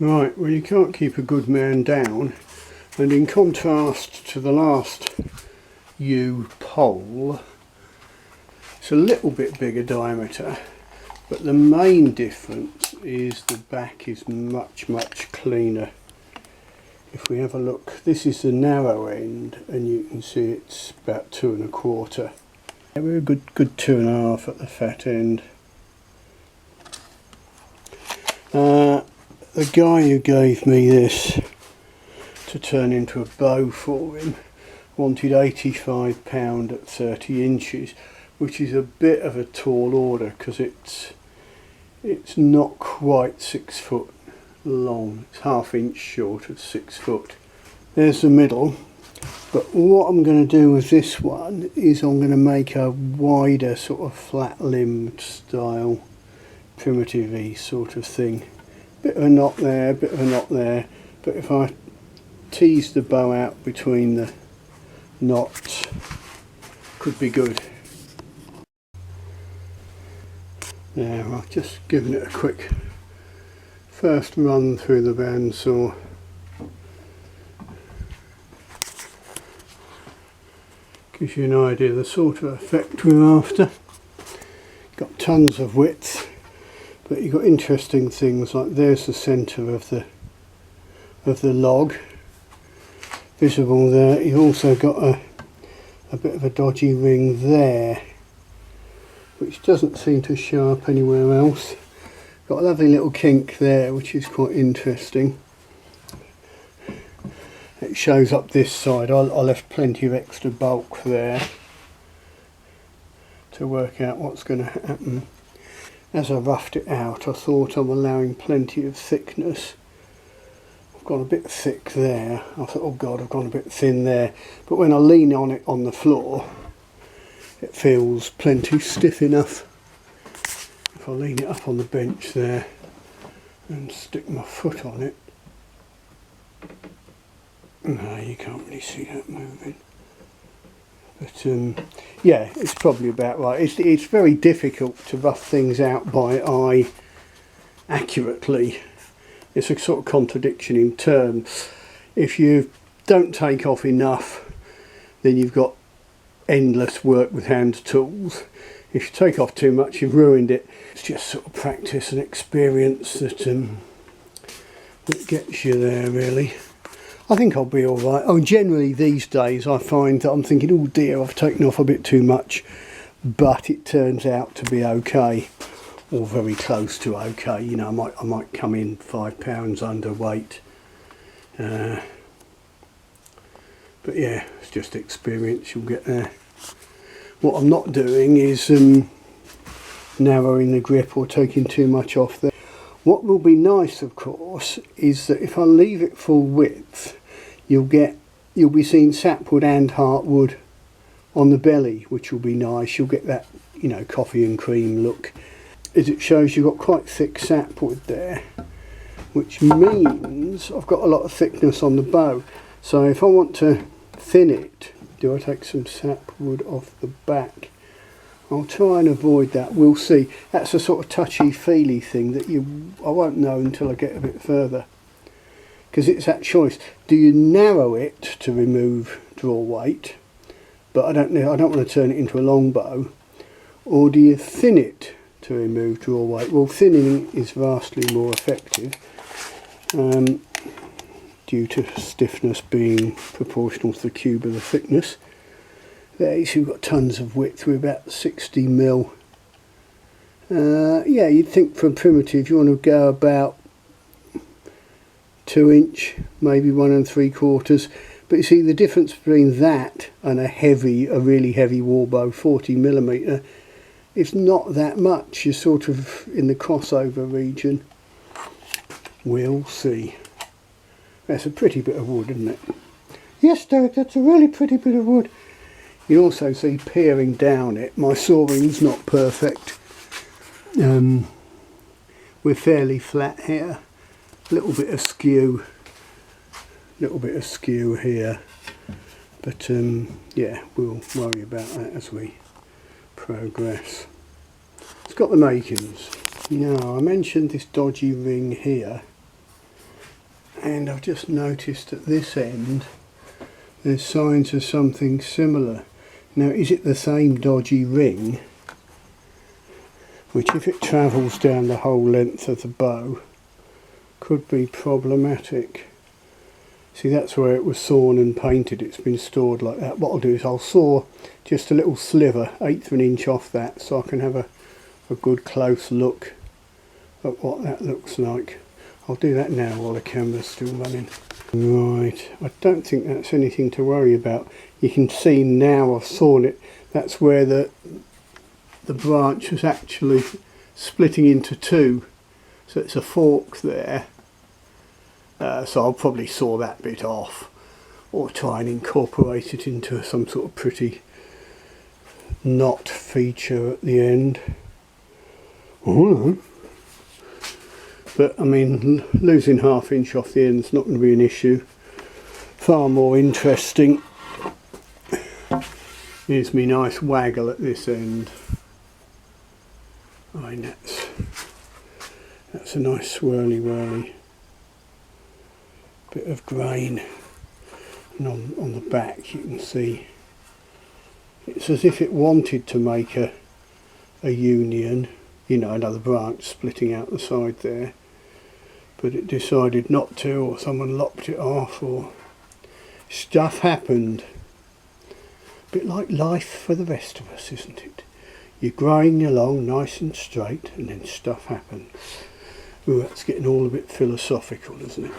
Right, well, you can't keep a good man down, and in contrast to the last Yew pole, it's a little bit bigger diameter, but the main difference is the back is much cleaner. If we have a look, this is the narrow end, and you can see it's about 2 1/4. We're a good 2 1/2 at the fat end. The guy who gave me this to turn into a bow for him wanted £85 at 30 inches, which is a bit of a tall order because it's not quite 6 foot long. It's ½ inch short of 6 foot. There's the middle, but what I'm going to do with this one is I'm going to make a wider sort of flat limbed style primitive-y sort of thing. Bit of a knot there, bit of a knot there, but if I tease the bow out between the knots, could be good. Now I've just given it a quick first run through the bandsaw. Gives you an idea of the sort of effect we're after. Got tons of width, but you've got interesting things like there's the centre of the log visible there. You've also got a bit of a dodgy ring there, which doesn't seem to show up anywhere else. Got a lovely little kink there, which is quite interesting. It shows up this side. I left plenty of extra bulk there to work out what's going to happen. As I roughed it out, I thought I'm allowing plenty of thickness. I've gone a bit thick there. I thought, oh God, I've gone a bit thin there. But when I lean on it on the floor, it feels plenty stiff enough. If I lean it up on the bench there and stick my foot on it, no, you can't really see that moving. But yeah, it's probably about right. It's very difficult to rough things out by eye accurately. It's a sort of contradiction in terms. If you don't take off enough, then you've got endless work with hand tools. If you take off too much, you've ruined it. It's just sort of practice and experience that gets you there, really. I think I'll be alright. Oh, generally these days I find that I'm thinking, oh dear, I've taken off a bit too much, but it turns out to be okay, or very close to okay. You know, I might come in 5 pounds underweight, but yeah, it's just experience. You'll get there. What I'm not doing is narrowing the grip or taking too much off there. What will be nice, of course, is that if I leave it full width, you'll be seeing sapwood and heartwood on the belly, which will be nice. You'll get that, you know, coffee and cream look. As it shows, you've got quite thick sapwood there, which means I've got a lot of thickness on the bow. So if I want to thin it, do I take some sapwood off the back? I'll try and avoid that. We'll see. That's a sort of touchy-feely thing that I won't know until I get a bit further, because it's that choice. Do you narrow it to remove draw weight, but I don't want to turn it into a long bow, or do you thin it to remove draw weight? Well, thinning is vastly more effective due to stiffness being proportional to the cube of the thickness. There you see we've got tons of width. We're about 60 mil. Yeah, you'd think for a primitive you want to go about 2 inch, maybe 1 3/4. But you see the difference between that and a really heavy warbow 40mm, it's not that much. You're sort of in the crossover region. We'll see. That's a pretty bit of wood, isn't it? Yes, Derek, that's a really pretty bit of wood. You also see peering down it, my sawing's not perfect. We're fairly flat here, a little bit askew here, but yeah, we'll worry about that as we progress. It's got the makings. Now, I mentioned this dodgy ring here. and I've just noticed at this end there's signs of something similar. Now, is it the same dodgy ring, which if it travels down the whole length of the bow could be problematic. See, that's where it was sawn and painted. It's been stored like that. What I'll do is I'll saw just a little sliver, 1/8 of an inch off that, so I can have a good close look at what that looks like. I'll do that now while the camera's still running. Right, I don't think that's anything to worry about. You can see now I've sawn it. That's where the branch was actually splitting into two. So it's a fork there. So I'll probably saw that bit off, or try and incorporate it into some sort of pretty knot feature at the end. Oh no. But I mean, losing 1/2 inch off the end is not going to be an issue. Far more interesting is me nice waggle at this end. I mean, that's a nice swirly whirly bit of grain, and on the back you can see it's as if it wanted to make a union, you know, another branch splitting out the side there, but it decided not to, or someone lopped it off, or stuff happened. A bit like life for the rest of us, isn't it? You're growing along nice and straight and then stuff happens. Ooh, that's getting all a bit philosophical, isn't it?